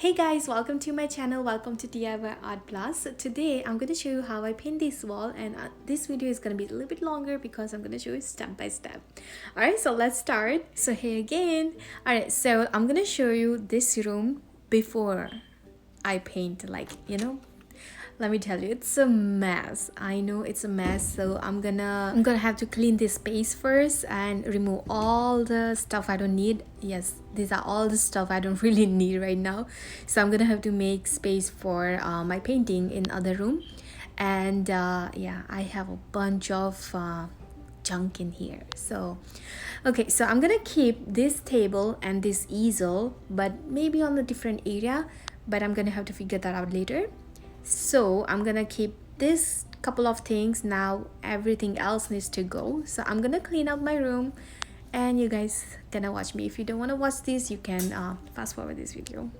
Hey guys, welcome to my channel. Welcome to DIY Art Plus. So today I'm going to show you how I paint this wall, and this video is going to be a little bit longer because I'm going to show you step by step. Alright, so let's start. So here again. Alright, so I'm going to show you this room before I paint, let me tell you, it's a mess. I know it's a mess, so I'm gonna have to clean this space first and remove all the stuff I don't need. Yes, these are all the stuff I don't really need right now, so I'm gonna have to make space for my painting in other room. And yeah, I have a bunch of junk in here. So okay, so I'm gonna keep this table and this easel, but maybe on a different area, but I'm gonna have to figure that out later. So I'm gonna keep this couple of things. Now everything else needs to go, so I'm gonna clean up my room and you guys gonna watch me. If you don't want to watch this, you can fast forward this video.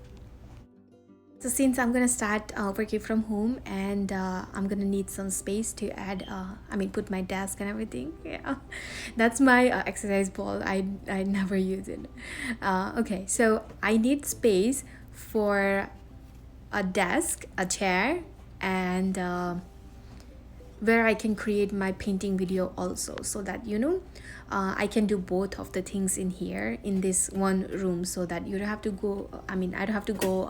So since I'm gonna start working from home, and I'm gonna need some space to add put my desk and everything. Yeah, that's my exercise ball. I never use it. Okay, so I need space for a desk, a chair, and where I can create my painting video also, so that I can do both of the things in here in this one room, so that you don't have to go I don't have to go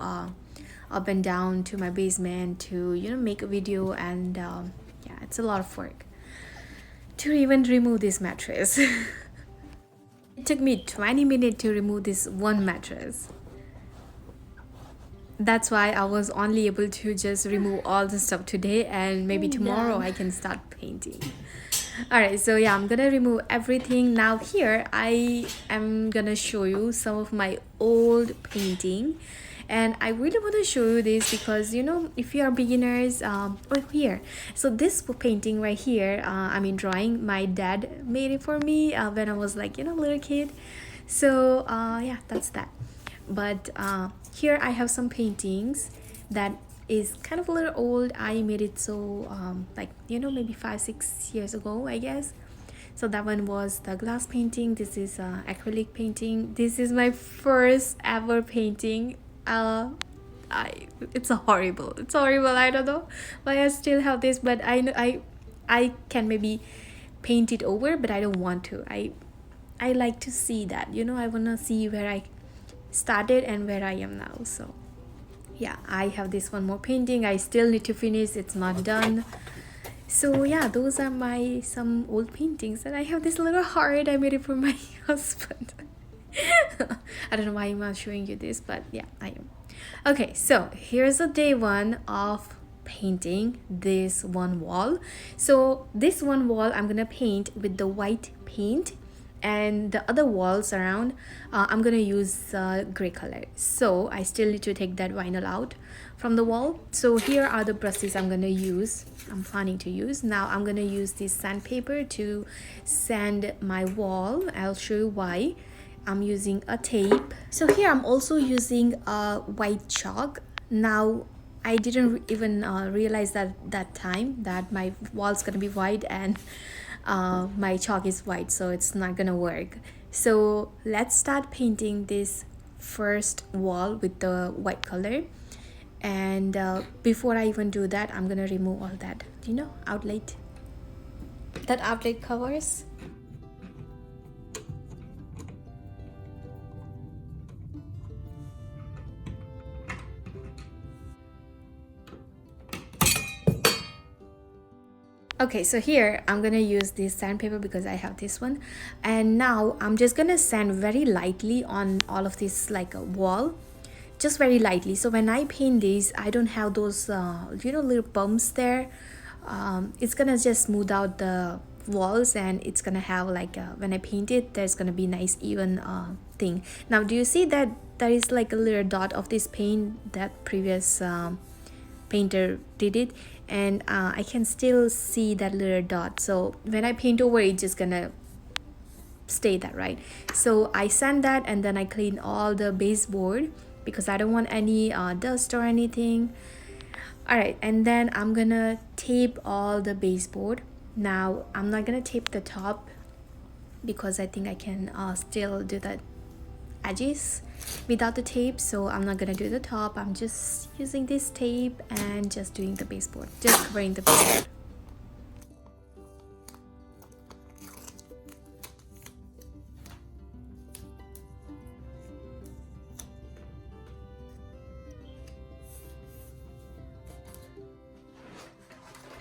up and down to my basement to make a video. And yeah, it's a lot of work to even remove this mattress. It took me 20 minutes to remove this one mattress. That's why I was only able to just remove all the stuff today, and maybe tomorrow I can start painting. Alright, so yeah, I'm gonna remove everything. Now here I am gonna show you some of my old painting, and I really want to show you this because if you are beginners, here, so this painting right here, drawing, my dad made it for me when I was little kid. So yeah, that's that. But here I have some paintings that is kind of a little old. I made it so maybe 5-6 years ago, I guess. So that one was the glass painting. This is acrylic painting. This is my first ever painting. It's horrible. I don't know why I still have this, but I can maybe paint it over, but I don't want to. I like to see that, I want to see where I started and where I am now. So yeah, I have this one more painting I still need to finish. It's not done. So yeah, those are my some old paintings. And I have this little heart. I made it for my husband. I don't know why I'm not showing you this, but yeah, I am. Okay, so here's a day one of painting this one wall. So this one wall I'm gonna paint with the white paint, and the other walls around I'm gonna use gray color. So I still need to take that vinyl out from the wall. So here are the brushes I'm planning to use. Now I'm gonna use this sandpaper to sand my wall. I'll show you why. I'm using a tape. So here I'm also using a white chalk. Now I didn't even realize that time that my wall's gonna be white and my chalk is white, so it's not gonna work. So let's start painting this first wall with the white color. And before I even do that, I'm gonna remove all that outlet covers. Okay, so here I'm gonna use this sandpaper because I have this one, and now I'm just gonna sand very lightly on all of this a wall, just very lightly. So when I paint this, I don't have those little bumps there. It's gonna just smooth out the walls, and it's gonna have when I paint it, there's gonna be nice even thing. Now do you see that there is a little dot of this paint that previous painter did it, and I can still see that little dot. So when I paint over, it's just gonna stay that, right? So I sand that, and then I clean all the baseboard because I don't want any dust or anything. All right, and then I'm gonna tape all the baseboard. Now I'm not gonna tape the top because I think I can still do that edges without the tape, so I'm not gonna do the top. I'm just using this tape and just doing the baseboard, just covering the baseboard.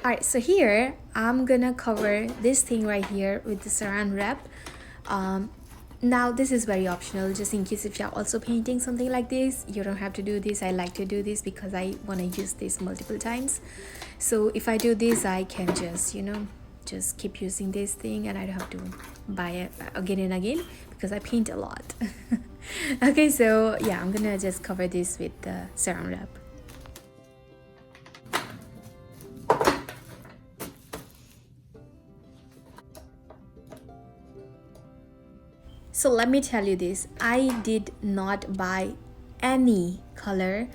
Alright, so here I'm gonna cover this thing right here with the saran wrap. Now this is very optional, just in case if you're also painting something like this, you don't have to do this. I like to do this because I want to use this multiple times. So if I do this, I can just, you know, just keep using this thing and I don't have to buy it again and again because I paint a lot. Okay, so yeah, I'm gonna just cover this with the saran wrap. So let me tell you this, I did not buy any color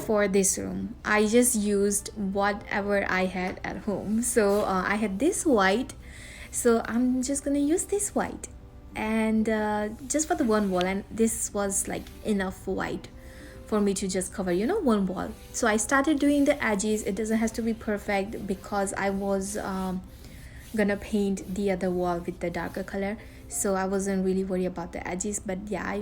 for this room. I just used whatever I had at home. So I had this white, so I'm just gonna use this white, and just for the one wall, and this was like enough white for me to just cover, you know, one wall. So I started doing the edges. It doesn't have to be perfect because I was gonna paint the other wall with the darker color, so I wasn't really worried about the edges. But yeah,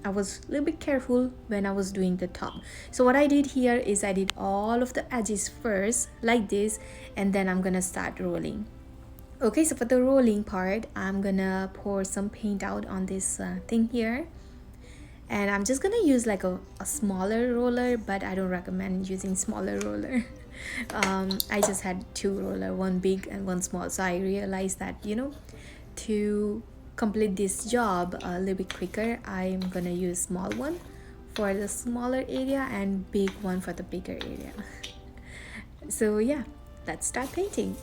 I was a little bit careful when I was doing the top. So what I did here is I did all of the edges first like this, and then I'm gonna start rolling. Okay, so for the rolling part, I'm gonna pour some paint out on this thing here, and I'm just gonna use like a smaller roller, but I don't recommend using smaller roller. I just had two roller, one big and one small, so I realized that, you know, to complete this job a little bit quicker, I'm gonna use small one for the smaller area and big one for the bigger area. So yeah, let's start painting.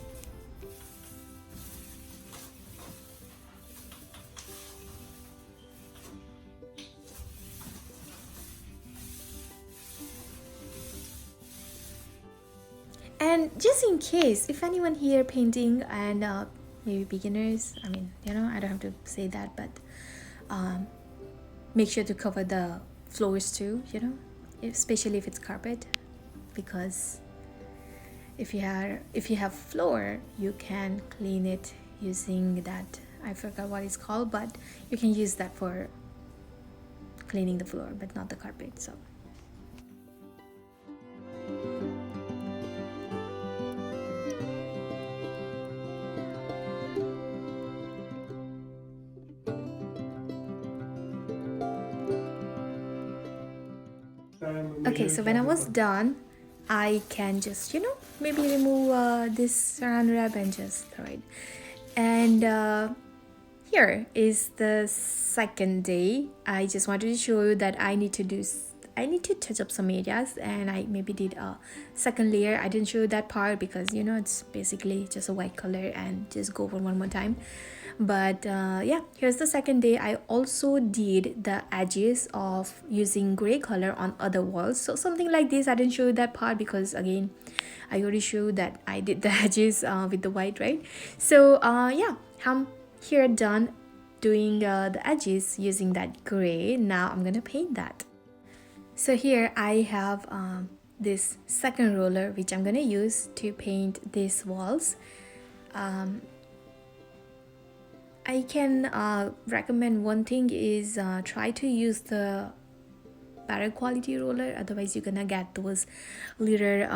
And just in case if anyone here painting and maybe beginners, I mean, you know, I don't have to say that, but make sure to cover the floors too, you know, especially if it's carpet, because if you have floor, you can clean it using that, I forgot what it's called, but you can use that for cleaning the floor, but not the carpet. So okay, so when I was done, I can just, you know, maybe remove this saran wrap and just throw it. And here is the second day. I just wanted to show you that I need to touch up some areas, and I maybe did a second layer. I didn't show you that part because, you know, it's basically just a white color and just go over one more time. But yeah, here's the second day. I also did the edges of using gray color on other walls, so something like this. I didn't show you that part because again, I already showed that I did the edges with the white, right? So yeah, I'm here done doing the edges using that gray. Now I'm gonna paint that. So here I have this second roller which I'm gonna use to paint these walls. I can recommend one thing is try to use the better quality roller, otherwise you're gonna get those little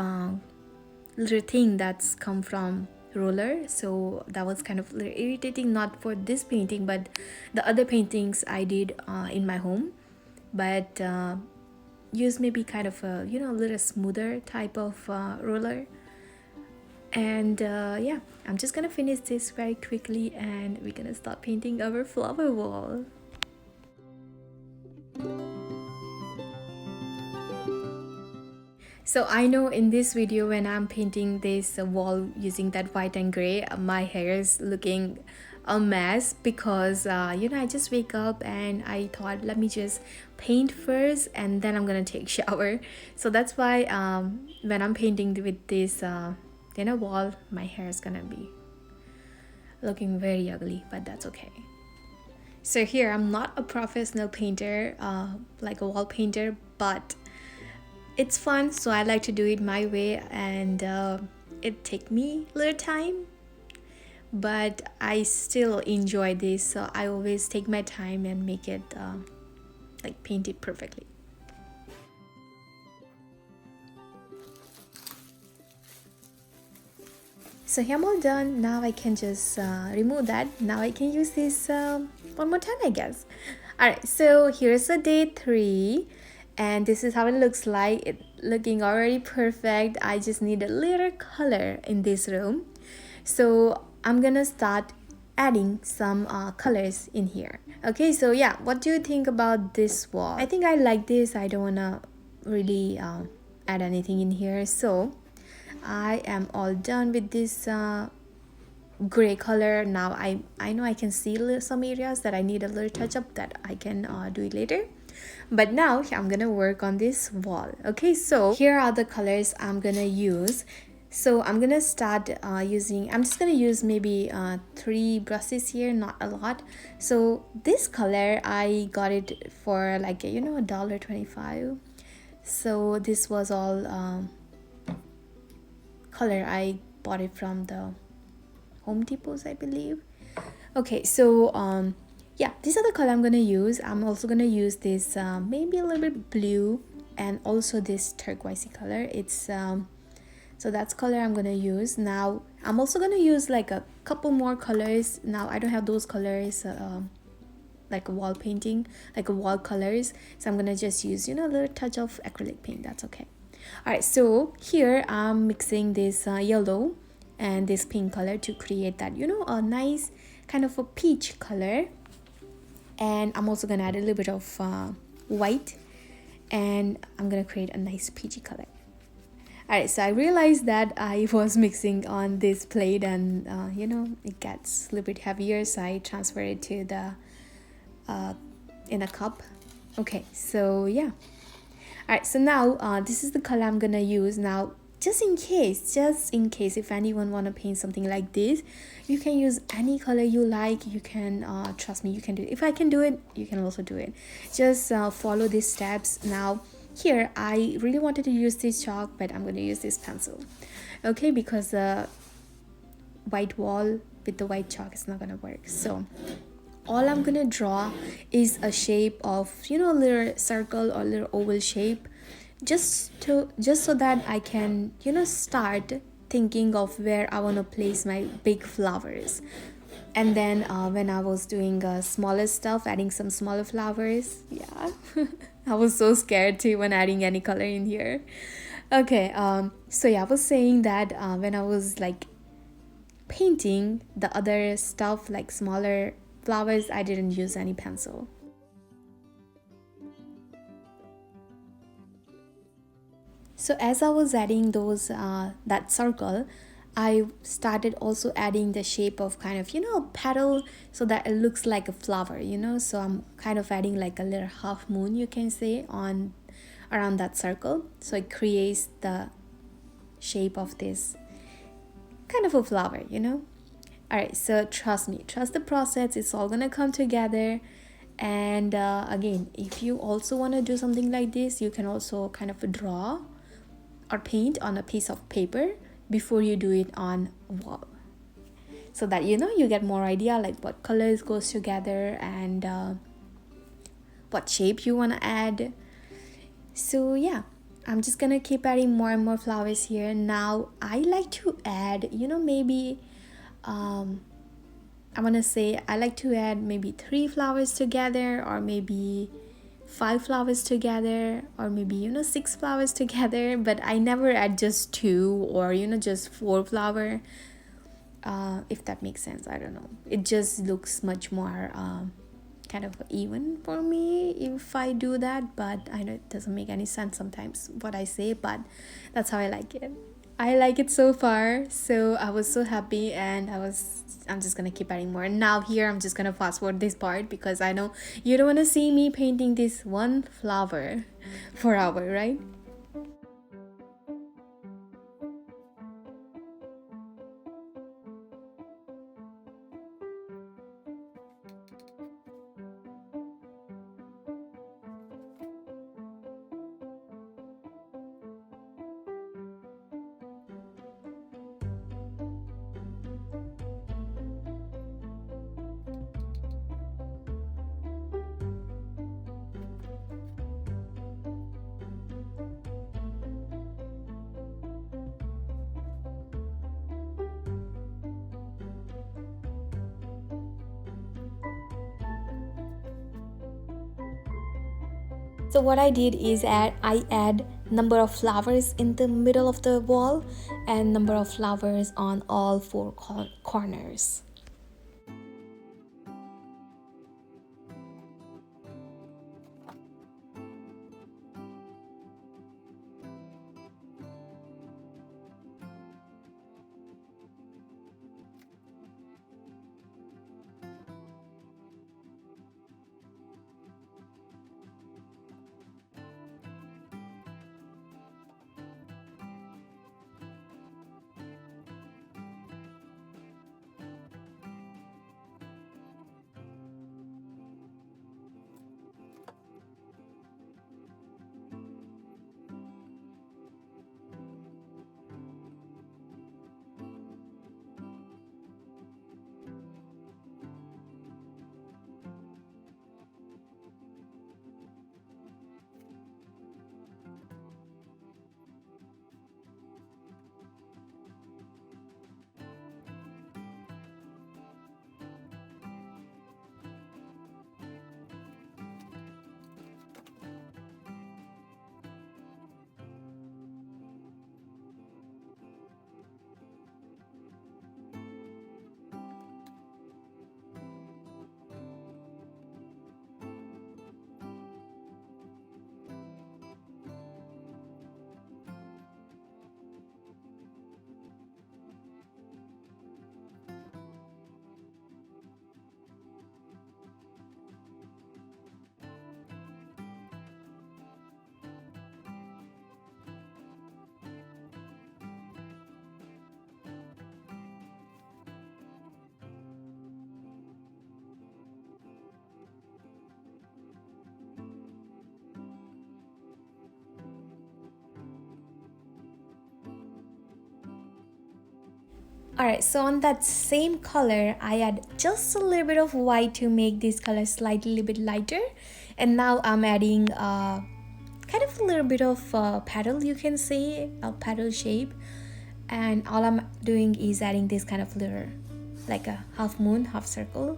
thing that's come from roller. So that was kind of little irritating, not for this painting but the other paintings I did in my home. But use maybe kind of a, you know, little smoother type of roller. And yeah, I'm just gonna finish this very quickly and we're gonna start painting our flower wall. So I know in this video when I'm painting this wall using that white and gray, my hair is looking a mess because you know, I just wake up and I thought let me just paint first and then I'm gonna take shower. So that's why when I'm painting with this you know, wall, my hair is gonna be looking very ugly, but that's okay. So here I'm not a professional painter, like a wall painter, but it's fun, so I like to do it my way, and it take me a little time, but I still enjoy this, so I always take my time and make it like paint it perfectly. So here I'm all done. Now I can just remove that. Now I can use this one more time, I guess. Alright, so here's a day 3, and this is how it looks like. It looking already perfect. I just need a little color in this room. So I'm gonna start adding some colors in here. Okay, so yeah, what do you think about this wall? I think I like this. I don't wanna really add anything in here, so I am all done with this gray color. Now I know I can see some areas that I need a little touch up, that I can do it later, but now I'm gonna work on this wall. Okay, so here are the colors I'm gonna use. So I'm gonna start I'm just gonna use maybe 3 brushes here, not a lot. So this color I got it for like, you know, $1.25. So this was all color I bought it from the Home Depots, I believe. Okay, so yeah, these are the color I'm gonna use. I'm also gonna use this maybe a little bit blue, and also this turquoise color. It's so that's color I'm gonna use. Now I'm also gonna use like a couple more colors. Now I don't have those colors like a wall painting, like a wall colors, so I'm gonna just use, you know, a little touch of acrylic paint. That's okay. All right, so here I'm mixing this yellow and this pink color to create that, you know, a nice kind of a peach color. And I'm also gonna add a little bit of white, and I'm gonna create a nice peachy color. Alright, so I realized that I was mixing on this plate, and you know, it gets a little bit heavier, so I transfer it to the in a cup. Okay, so yeah. Alright, so now this is the color I'm gonna use. Now just in case if anyone want to paint something like this, you can use any color you like. You can trust me, you can do it. If I can do it, you can also do it. Just follow these steps. Now here I really wanted to use this chalk, but I'm going to use this pencil, okay, because the white wall with the white chalk is not going to work. So all I'm going to draw is a shape of, you know, a little circle or a little oval shape, just so that I can, you know, start thinking of where I want to place my big flowers. And then when I was doing smaller stuff, adding some smaller flowers, yeah, I was so scared too when adding any color in here. Okay, so yeah, I was saying that when I was like painting the other stuff, like smaller flowers, I didn't use any pencil. So as I was adding those that circle, I started also adding the shape of kind of, you know, a petal, so that it looks like a flower, you know. So I'm kind of adding like a little half moon, you can say, on around that circle, so it creates the shape of this kind of a flower, you know. All right, so trust me, trust the process. It's all gonna come together. And again, if you also want to do something like this, you can also kind of draw or paint on a piece of paper before you do it on a wall, so that, you know, you get more idea like what colors goes together and what shape you want to add. So yeah, I'm just gonna keep adding more and more flowers here. Now I like to add, you know, maybe I want to say I like to add maybe 3 flowers together, or maybe 5 flowers together, or maybe, you know, 6 flowers together, but I never add just 2 or, you know, just 4 flower, if that makes sense. I don't know, it just looks much more kind of even for me if I do that, but I know it doesn't make any sense sometimes what I say, but that's how I like it. I like it so far, so I was so happy, and I'm just gonna keep adding more. Now here I'm just gonna fast forward this part, because I know you don't want to see me painting this one flower for hour, right? So what I did is I add number of flowers in the middle of the wall and number of flowers on all four corners. Alright, so on that same color, I add just a little bit of white to make this color slightly bit lighter. And now I'm adding kind of a little bit of petal, you can say, a petal shape. And all I'm doing is adding this kind of little, like a half moon, half circle,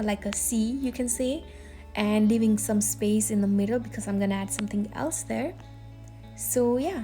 like a C, you can say. And leaving some space in the middle because I'm gonna add something else there. So yeah.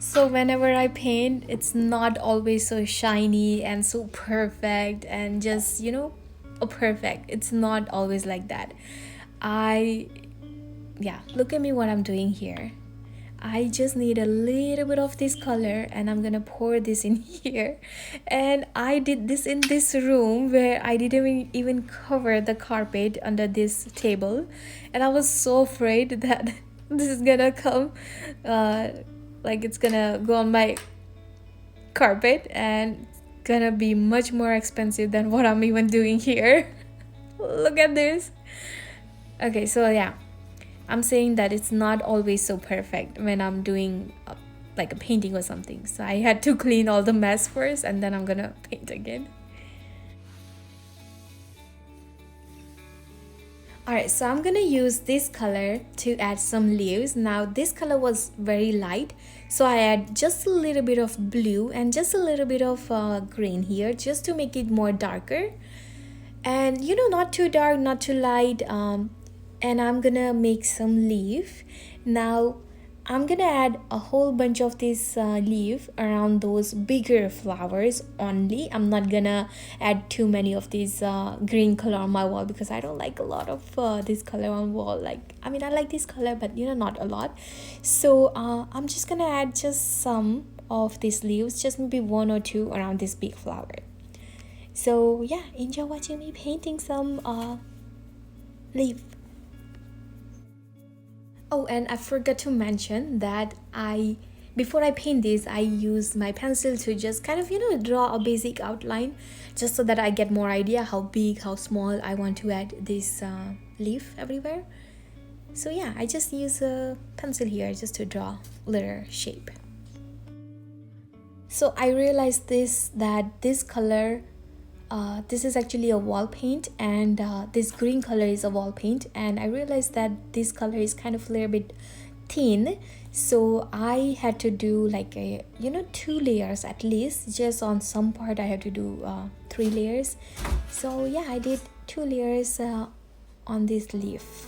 So whenever I paint, it's not always so shiny and so perfect and just, you know, perfect. It's not always like that. Yeah, look at me what I'm doing here. I just need a little bit of this color and I'm gonna pour this in here. And I did this in this room where I didn't even cover the carpet under this table. And I was so afraid that this is gonna come like it's gonna go on my carpet and gonna be much more expensive than what I'm even doing here. Look at this. Okay, so yeah, I'm saying that it's not always so perfect when I'm doing like a painting or something. So I had to clean all the mess first and then I'm gonna paint again. Alright, so I'm gonna use this color to add some leaves. Now this color was very light, so I add just a little bit of blue and just a little bit of green here just to make it more darker. And you know, not too dark, not too light. And I'm gonna make some leaf. Now I'm gonna add a whole bunch of this leaf around those bigger flowers only. I'm not gonna add too many of these green color on my wall because I don't like a lot of this color on wall. Like, I mean, I like this color, but you know, not a lot. So I'm just gonna add just some of these leaves, just maybe one or two around this big flower. So yeah, enjoy watching me painting some leaf. Oh, and I forgot to mention that before I paint this, I use my pencil to just kind of, you know, draw a basic outline just so that I get more idea how big, how small I want to add this leaf everywhere. So yeah, I just use a pencil here just to draw little shape. So I realized that this color, this is actually a wall paint, and this green color is a wall paint, and I realized that this color is kind of a little bit thin, so I had to do like a 2 layers at least. Just on some part I have to do 3 layers. So yeah, I did 2 layers on this leaf.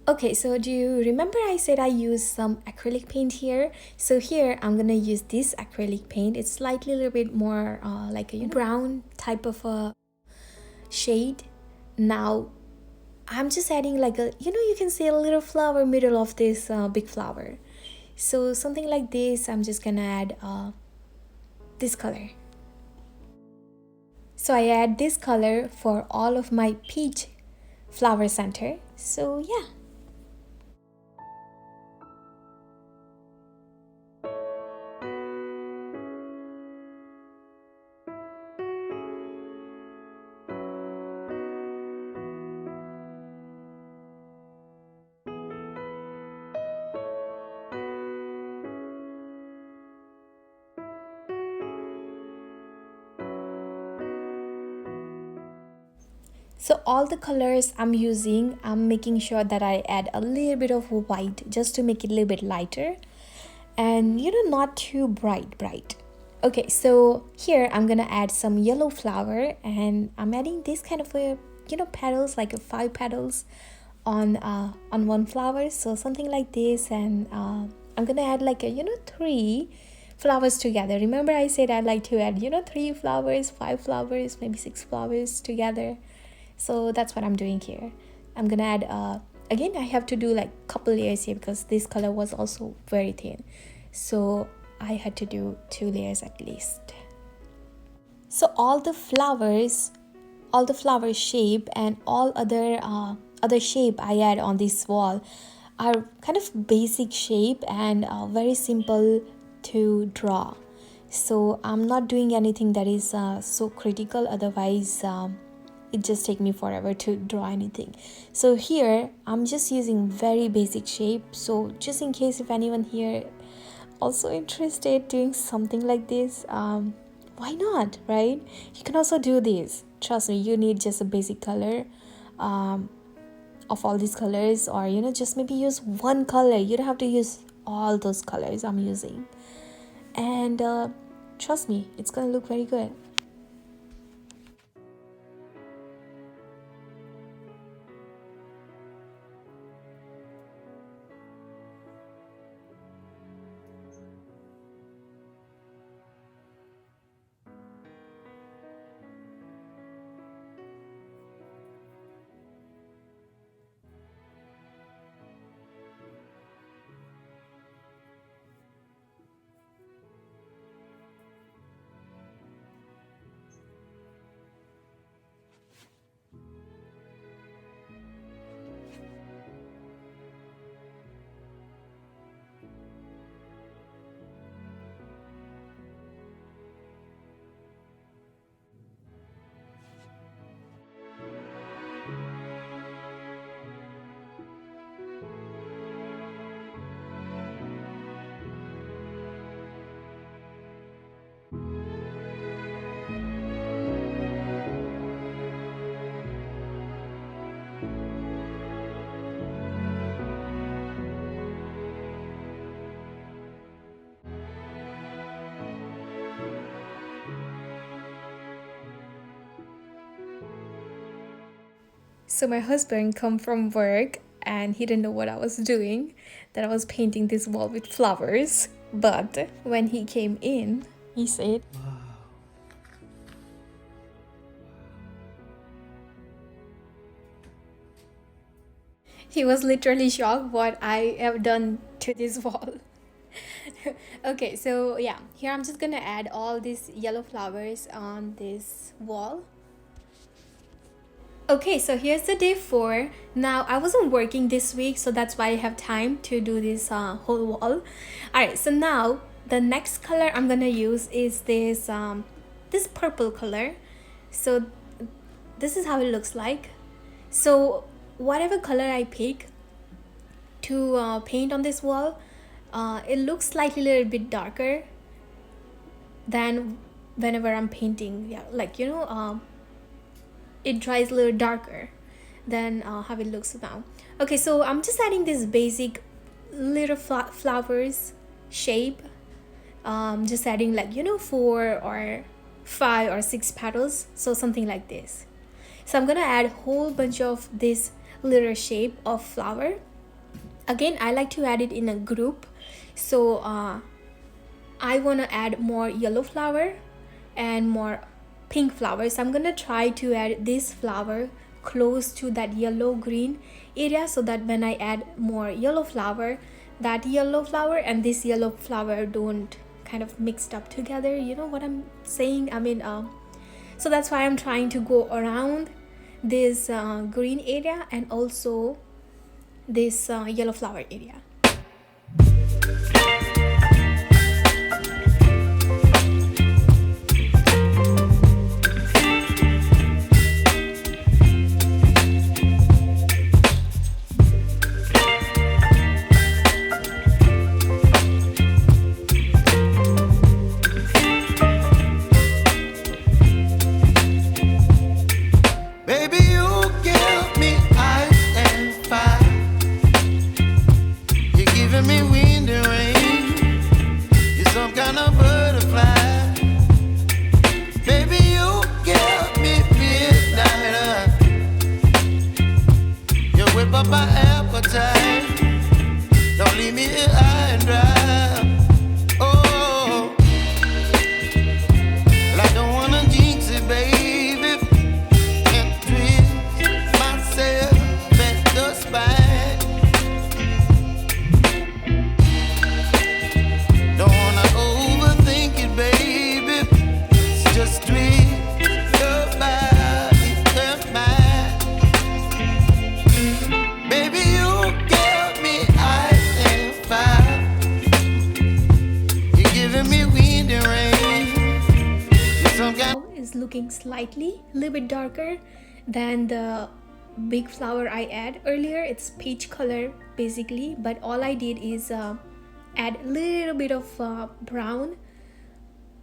Okay, so do you remember I said I used some acrylic paint here? So here I'm gonna use this acrylic paint. It's slightly a little bit more like a brown type of a shade. Now I'm just adding like a, you can see a little flower middle of this big flower. So something like this, I'm just gonna add this color. So I add this color for all of my peach flower center. So yeah. So all the colors I'm using, I'm making sure that I add a little bit of white just to make it a little bit lighter, and not too bright. Okay, so here I'm gonna add some yellow flower, and I'm adding this kind of a petals, like a 5 petals on one flower, so something like this. And I'm gonna add like a 3 flowers together. Remember I said I'd like to add 3 flowers, 5 flowers, maybe 6 flowers together. So that's what I'm doing here. I'm gonna add again, I have to do like couple layers here because this color was also very thin, so I had to do 2 layers at least. So all the flower shape and all other shape I add on this wall are kind of basic shape and very simple to draw. So I'm not doing anything that is so critical, otherwise it just take me forever to draw anything. So here I'm just using very basic shape, so just in case if anyone here also interested doing something like this, why not, right? You can also do this. Trust me, you need just a basic color of all these colors, or just maybe use one color. You don't have to use all those colors I'm using, and trust me, it's gonna look very good. So my husband come from work and he didn't know what I was doing, that I was painting this wall with flowers. But when he came in, he said, he was literally shocked what I have done to this wall. Okay, so yeah, here I'm just gonna add all these yellow flowers on this wall. Okay, so here's the day 4. Now I wasn't working this week, so that's why I have time to do this whole wall. Alright, so now the next color I'm gonna use is this this purple color. So this is how it looks like. So whatever color I pick to paint on this wall, it looks slightly a little bit darker than whenever I'm painting. Yeah, like it dries a little darker than how it looks now. Okay, so I'm just adding this basic little flowers shape. Just adding like 4 or 5 or 6 petals, so something like this. So I'm gonna add a whole bunch of this little shape of flower. Again, I like to add it in a group, so I want to add more yellow flower and more pink flower. So I'm gonna try to add this flower close to that yellow green area, so that when I add more yellow flower, that yellow flower and this yellow flower don't kind of mixed up together. You know what I'm saying? I mean, so that's why I'm trying to go around this green area and also this yellow flower area. Looking slightly a little bit darker than the big flower I add earlier. It's peach color basically, but all I did is add a little bit of brown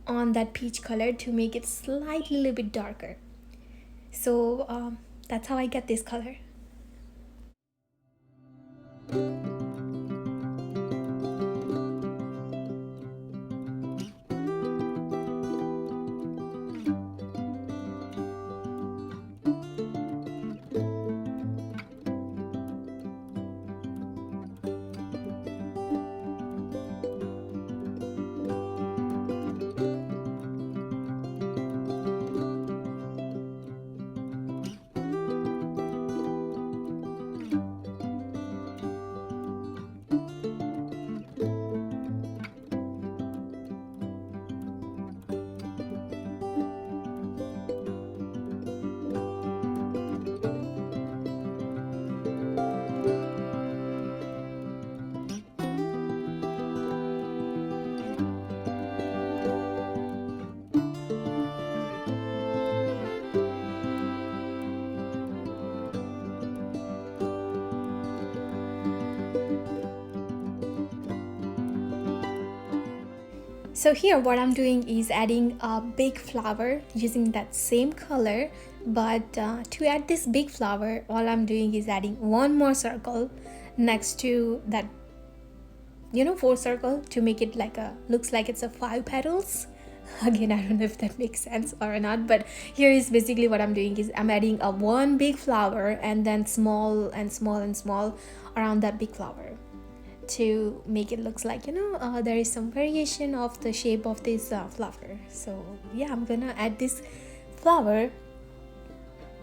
on that peach color to make it slightly a little bit darker. So that's how I get this color. So here what I'm doing is adding a big flower using that same color, but to add this big flower, all I'm doing is adding one more circle next to that 4 circle to make it like looks like it's a 5 petals Again, I don't know if that makes sense or not, but here is basically what I'm doing is I'm adding a one big flower and then small and small and small around that big flower to make it looks like, you know, there is some variation of the shape of this flower. So yeah, I'm gonna add this flower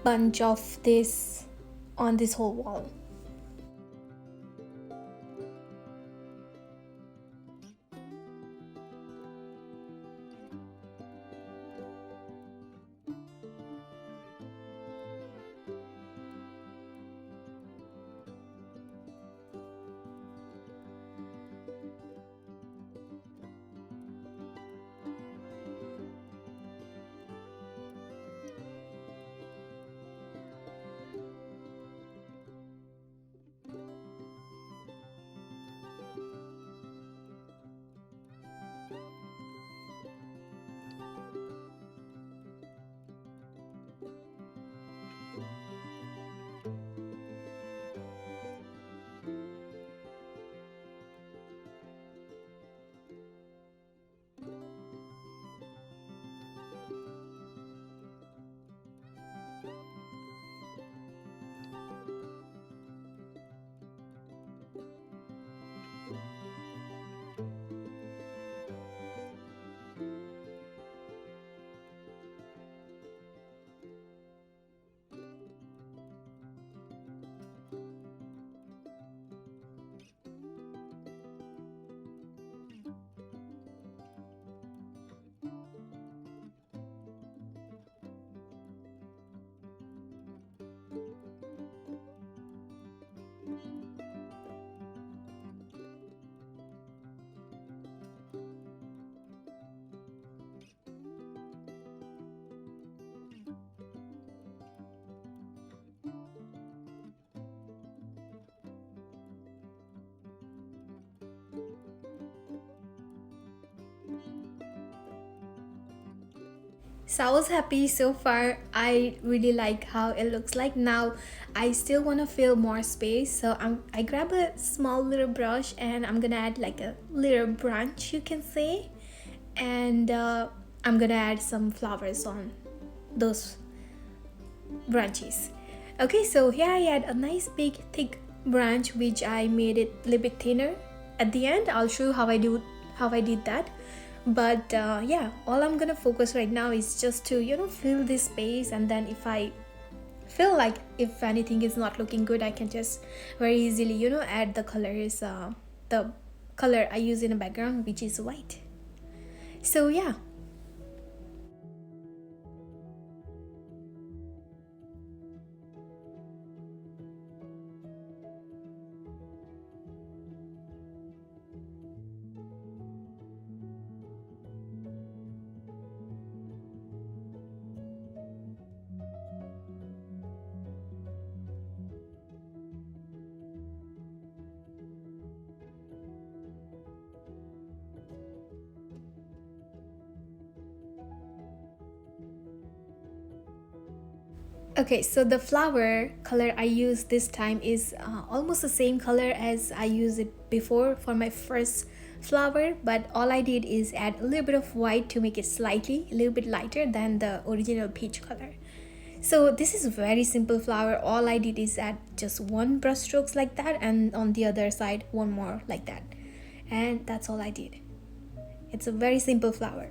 bunch of this on this whole wall. So I was happy so far. I really like how it looks like. Now I still want to fill more space, so I grab a small little brush and I'm gonna add like a little branch, you can say, and I'm gonna add some flowers on those branches. Okay, so here I add a nice big thick branch which I made it a little bit thinner. At the end I'll show you how I did that. But yeah, all I'm gonna focus right now is just to, you know, fill this space, and then if I feel like if anything is not looking good, I can just very easily, you know, add the colors, the color I use in the background, which is white. So yeah. Okay, so the flower color I use this time is almost the same color as I used it before for my first flower, but all I did is add a little bit of white to make it slightly a little bit lighter than the original peach color. So this is very simple flower. All I did is add just one brush strokes like that, and on the other side one more like that, and that's all I did. It's a very simple flower.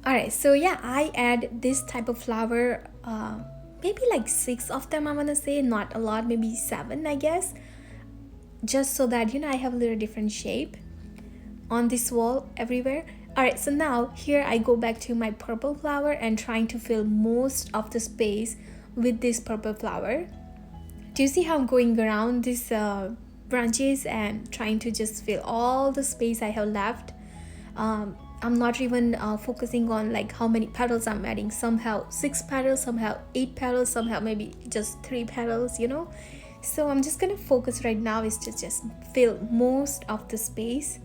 Alright, so yeah, I add this type of flower, maybe like 6 of them, I wanna say, not a lot, maybe 7, I guess, just so that, you know, I have a little different shape on this wall everywhere. Alright, so now here I go back to my purple flower and trying to fill most of the space with this purple flower. Do you see how I'm going around this branches and trying to just fill all the space I have left. I'm not even focusing on like how many petals I'm adding. Some have 6 petals, some have 8 petals, some have maybe just 3 petals, you know. So I'm just gonna focus right now is to just fill most of the space.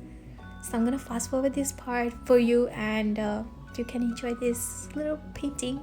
So I'm gonna fast forward this part for you, and you can enjoy this little painting.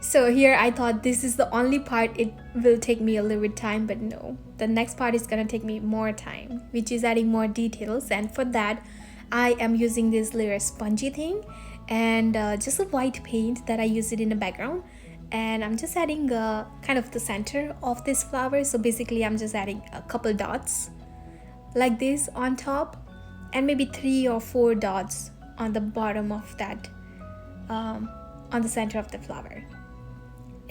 So here I thought this is the only part it will take me a little bit time, but no, the next part is gonna take me more time, which is adding more details. And for that I am using this little spongy thing and just a white paint that I use it in the background, and I'm just adding kind of the center of this flower. So basically I'm just adding a couple dots like this on top, and maybe 3 or 4 dots on the bottom of that, on the center of the flower.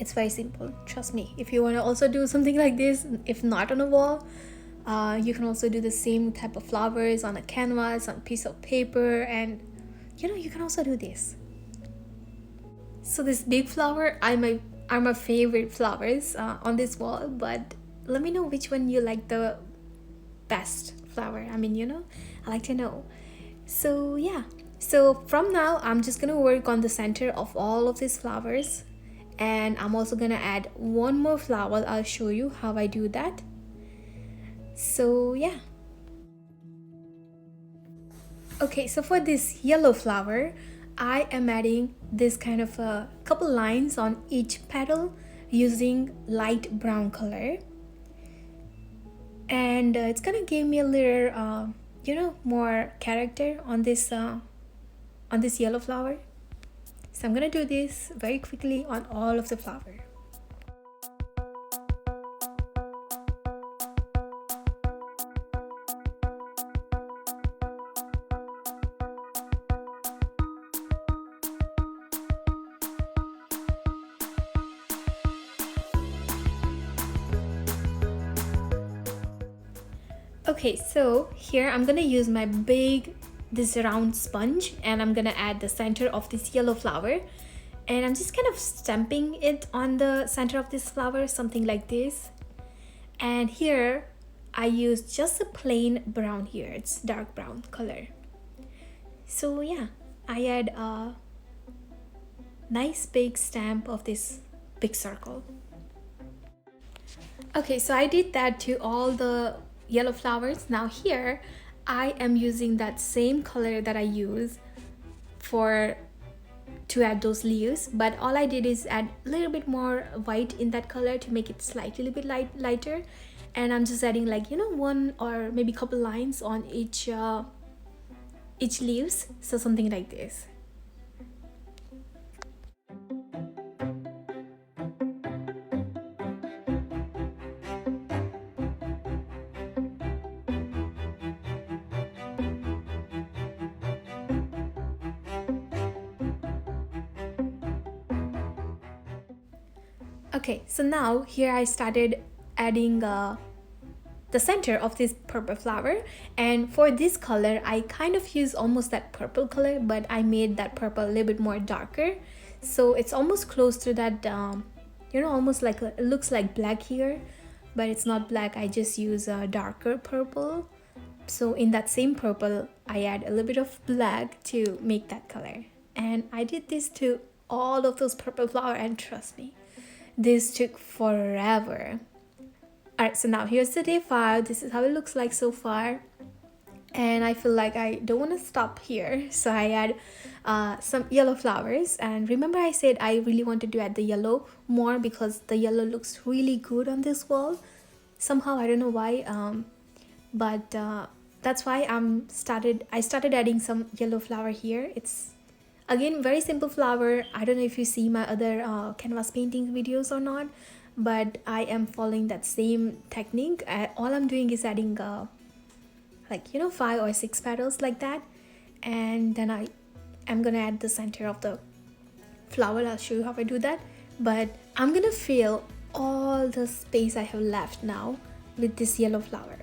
It's very simple, trust me. If you want to also do something like this, if not on a wall, you can also do the same type of flowers on a canvas, on a piece of paper, and you know, you can also do this. So this big flower are my favorite flowers on this wall, but let me know which one you like the best flower. I mean, you know, I like to know. So yeah, so from now I'm just gonna work on the center of all of these flowers, and I'm also gonna add one more flower. I'll show you how I do that. So yeah. Okay, so for this yellow flower I am adding this kind of a couple lines on each petal using light brown color, and it's gonna give me a little you know, more character on this yellow flower. So I'm gonna do this very quickly on all of the flower. Okay, so here I'm gonna use my this round sponge, and I'm gonna add the center of this yellow flower, and I'm just kind of stamping it on the center of this flower, something like this. And here I use just a plain brown here, it's dark brown color. So yeah, I add a nice big stamp of this big circle. Okay, so I did that to all the yellow flowers. Now here I am using that same color that I use to add those leaves, but all I did is add a little bit more white in that color to make it slightly a little bit lighter. And I'm just adding, like, you know, one or maybe couple lines on each leaves, so something like this. Okay, so now here I started adding the center of this purple flower, and for this color I kind of use almost that purple color, but I made that purple a little bit more darker, so it's almost close to that you know, almost like it looks like black here, but it's not black. I just use a darker purple, So in that same purple, I add a little bit of black to make that color. And I did this to all of those purple flower, and trust me, this took forever. Alright, so now here's the day 5. This is how it looks like so far. And I feel like I don't want to stop here, so I add some yellow flowers. And remember I said I really wanted to add the yellow more because the yellow looks really good on this wall. Somehow, I don't know why, but that's why I started adding some yellow flower here. It's again very simple flower. I don't know if you see my other canvas painting videos or not, but I am following that same technique. All I'm doing is adding like 5 or 6 petals like that, and then I'm gonna add the center of the flower. I'll show you how I do that, but I'm gonna fill all the space I have left now with this yellow flower.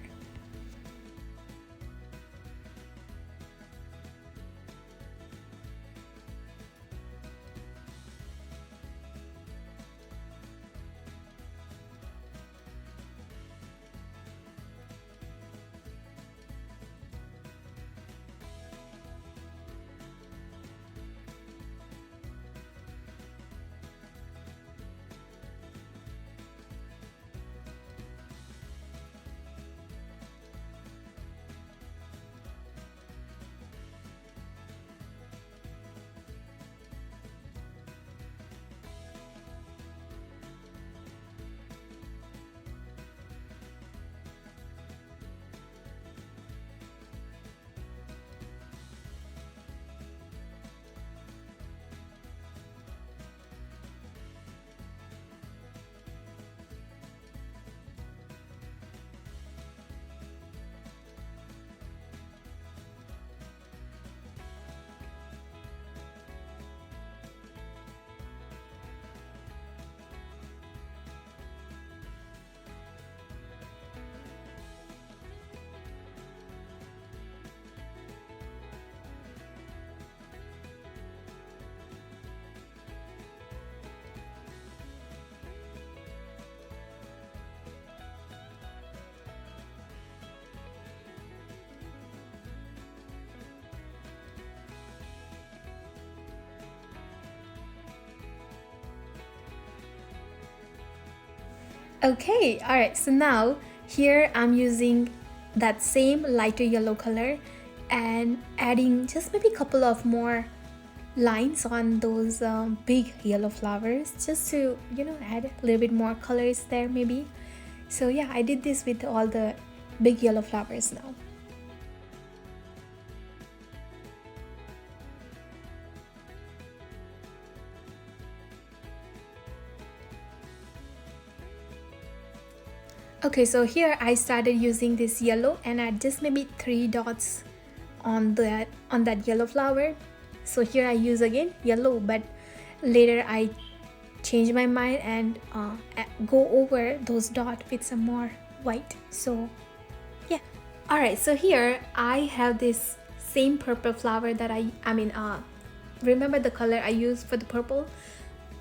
Okay, alright, so now here I'm using that same lighter yellow color and adding just maybe a couple of more lines on those big yellow flowers, just to add a little bit more colors there maybe. So yeah, I did this with all the big yellow flowers now. Okay, so here I started using this yellow and add just maybe 3 dots on that yellow flower. So here I use again yellow, but later I change my mind and go over those dots with some more white. So yeah, all right, so here I have this same purple flower that remember the color I used for the purple?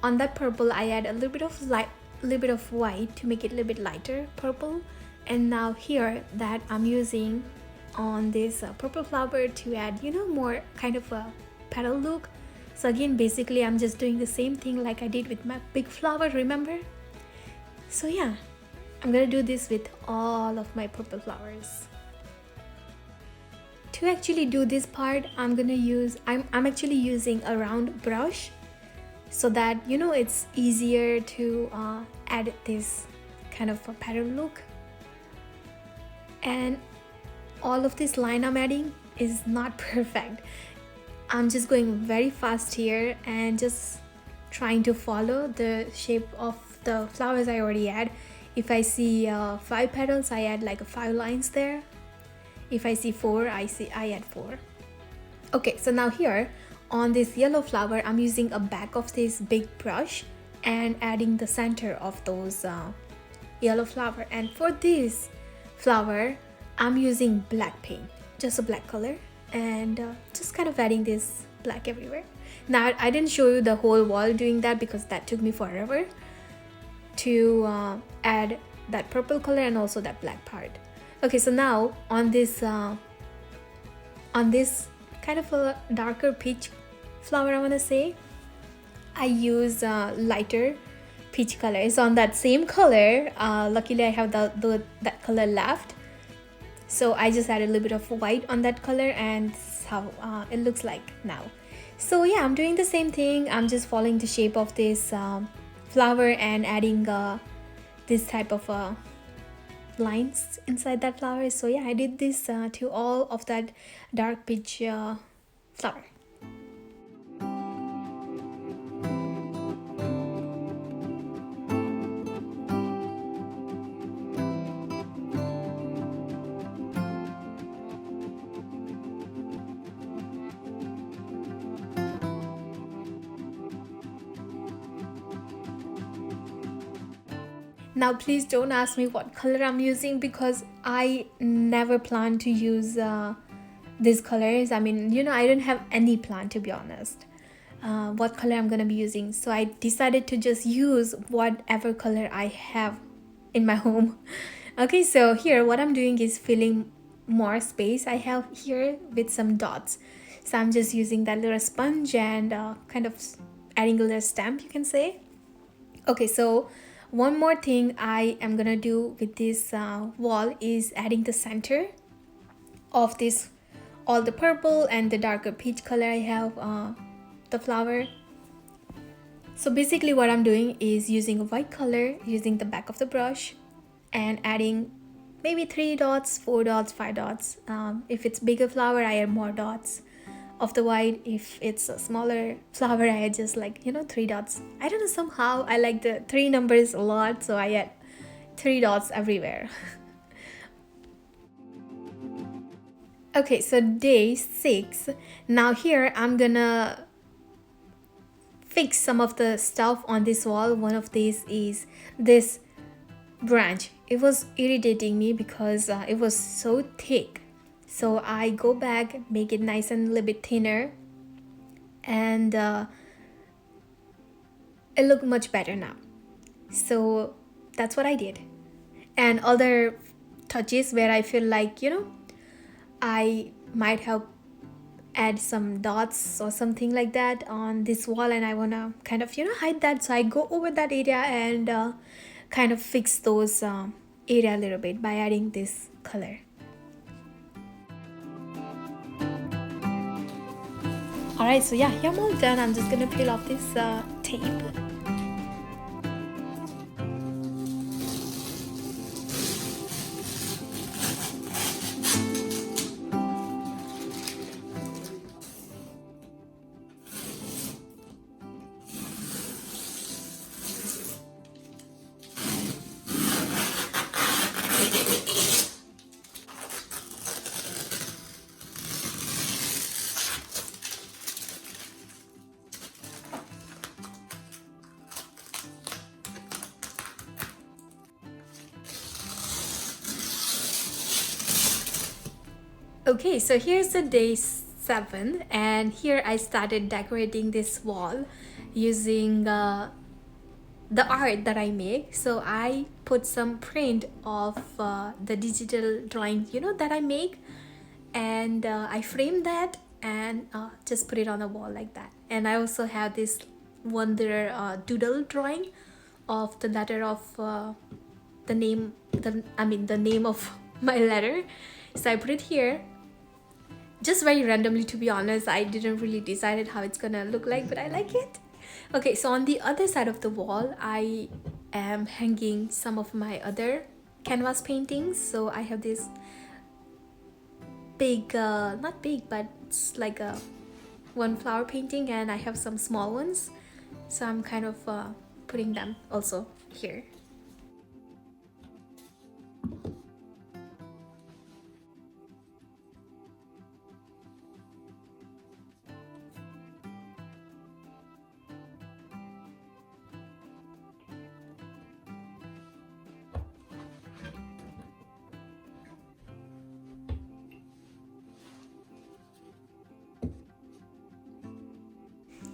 On that purple I add a little bit of white to make it a little bit lighter purple. And now here that I'm using on this purple flower to add more kind of a petal look. So again, basically I'm just doing the same thing like I did with my big flower, remember? So yeah, I'm gonna do this with all of my purple flowers. To actually do this part, I'm actually using a round brush, so that it's easier to add this kind of a pattern look. And all of this line I'm adding is not perfect. I'm just going very fast here and just trying to follow the shape of the flowers I already had. If I see 5 petals, I add like 5 lines there. If I see 4, I add 4. Okay, so now here on this yellow flower, I'm using a back of this big brush and adding the center of those yellow flower. And for this flower, I'm using black paint, just a black color, and just kind of adding this black everywhere. Now I didn't show you the whole wall doing that because that took me forever to add that purple color and also that black part. Okay, so now on this kind of a darker peach flower, I want to say, I use lighter peach color. So on that same color, luckily I have that color left, so I just added a little bit of white on that color, and this is how it looks like now. So yeah, I'm doing the same thing. I'm just following the shape of this flower and adding this type of lines inside that flower. So yeah, I did this to all of that dark peach flower. Now please don't ask me what color I'm using, because I never plan to use these colors. I mean, you know, I don't have any plan, to be honest, what color I'm gonna be using. So I decided to just use whatever color I have in my home. Okay, so here what I'm doing is filling more space I have here with some dots. So I'm just using that little sponge and kind of adding a little stamp, you can say. Okay, so one more thing I am gonna do with this wall is adding the center of this, all the purple and the darker peach color I have the flower. So basically what I'm doing is using a white color, using the back of the brush, and adding maybe 3 dots, 4 dots, 5 dots. If it's bigger flower, I add more dots of the white. If it's a smaller flower, I add just like, you know, 3 dots. I don't know, somehow I like the 3 numbers a lot, so I add 3 dots everywhere. Okay, so day 6. Now here I'm gonna fix some of the stuff on this wall. One of these is this branch. It was irritating me because it was so thick. So I go back, make it nice and a little bit thinner, and it looked much better now. So that's what I did. And other touches where I feel like, you know, I might have add some dots or something like that on this wall, and I want to kind of, you know, hide that. So I go over that area and kind of fix those area a little bit by adding this color. Alright, so yeah, here I'm all done. I'm just gonna peel off this tape. Okay, so here's the day 7, and here I started decorating this wall using the art that I make. So I put some print of the digital drawing, you know, that I make, and I framed that and just put it on the wall like that. And I also have this wonder doodle drawing of the letter of the name of my letter. So I put it here just very randomly, to be honest. I didn't really decide how it's gonna look like, but I like it. Okay, so on the other side of the wall, I am hanging some of my other canvas paintings. So I have this big, not big, but it's like a one flower painting, and I have some small ones. So I'm kind of putting them also here.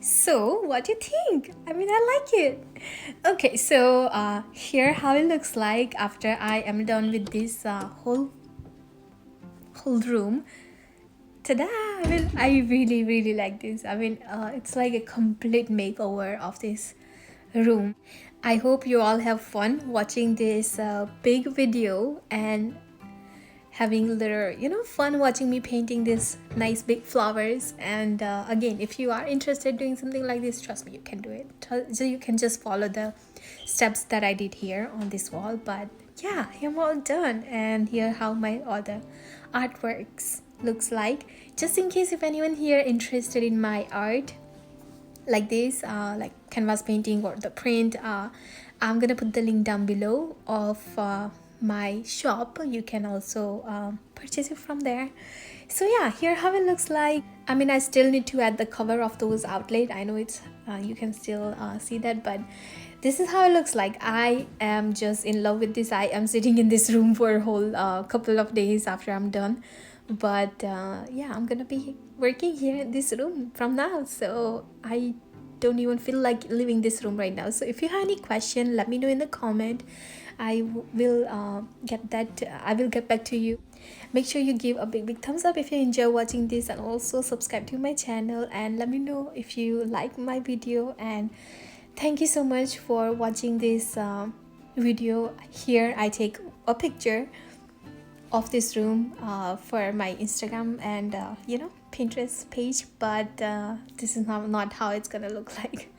So what do you think? I mean, I like it. Okay, so here how it looks like after I am done with this whole whole room. Ta-da! I mean, I really like this. I mean, it's like a complete makeover of this room. I hope you all have fun watching this big video and having little, fun watching me painting these nice big flowers. And again, if you are interested in doing something like this, trust me, you can do it. So you can just follow the steps that I did here on this wall. But yeah, I'm all done, and here how my other artworks looks like. Just in case if anyone here interested in my art like this, like canvas painting or the print, I'm gonna put the link down below of my shop. You can also purchase it from there. So yeah, here how it looks like. I mean, I still need to add the cover of those outlet. I know it's you can still see that, but this is how it looks like. I am just in love with this. I am sitting in this room for a whole couple of days after I'm done. But yeah, I'm gonna be working here in this room from now, so I don't even feel like leaving this room right now. So if you have any question, let me know in the comment. I will get back to you. Make sure you give a big thumbs up if you enjoy watching this, and also subscribe to my channel, and let me know if you like my video. And thank you so much for watching this video. Here I take a picture of this room for my Instagram and Pinterest page, but this is not how it's gonna look like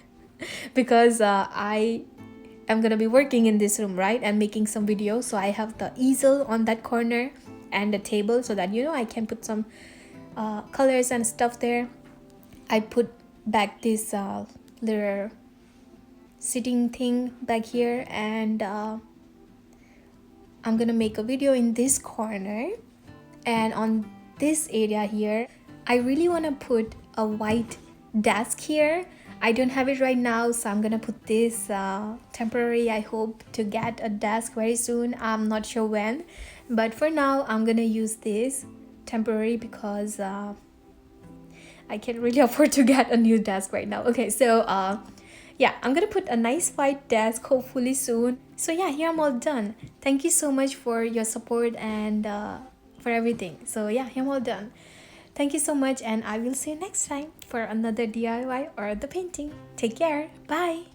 because I am gonna be working in this room, right, and making some videos. So I have the easel on that corner and the table, so that I can put some colors and stuff there. I put back this little sitting thing back here, and I'm gonna make a video in this corner. And on this area here, I really want to put a white desk here. I don't have it right now, so I'm gonna put this temporary. I hope to get a desk very soon. I'm not sure when, but for now I'm gonna use this temporary because I can't really afford to get a new desk right now. Okay, so yeah, I'm gonna put a nice white desk hopefully soon. So yeah, here I'm all done. Thank you so much for your support and for everything. So yeah, here I'm all done. Thank you so much, and I will see you next time for another DIY or the painting. Take care. Bye.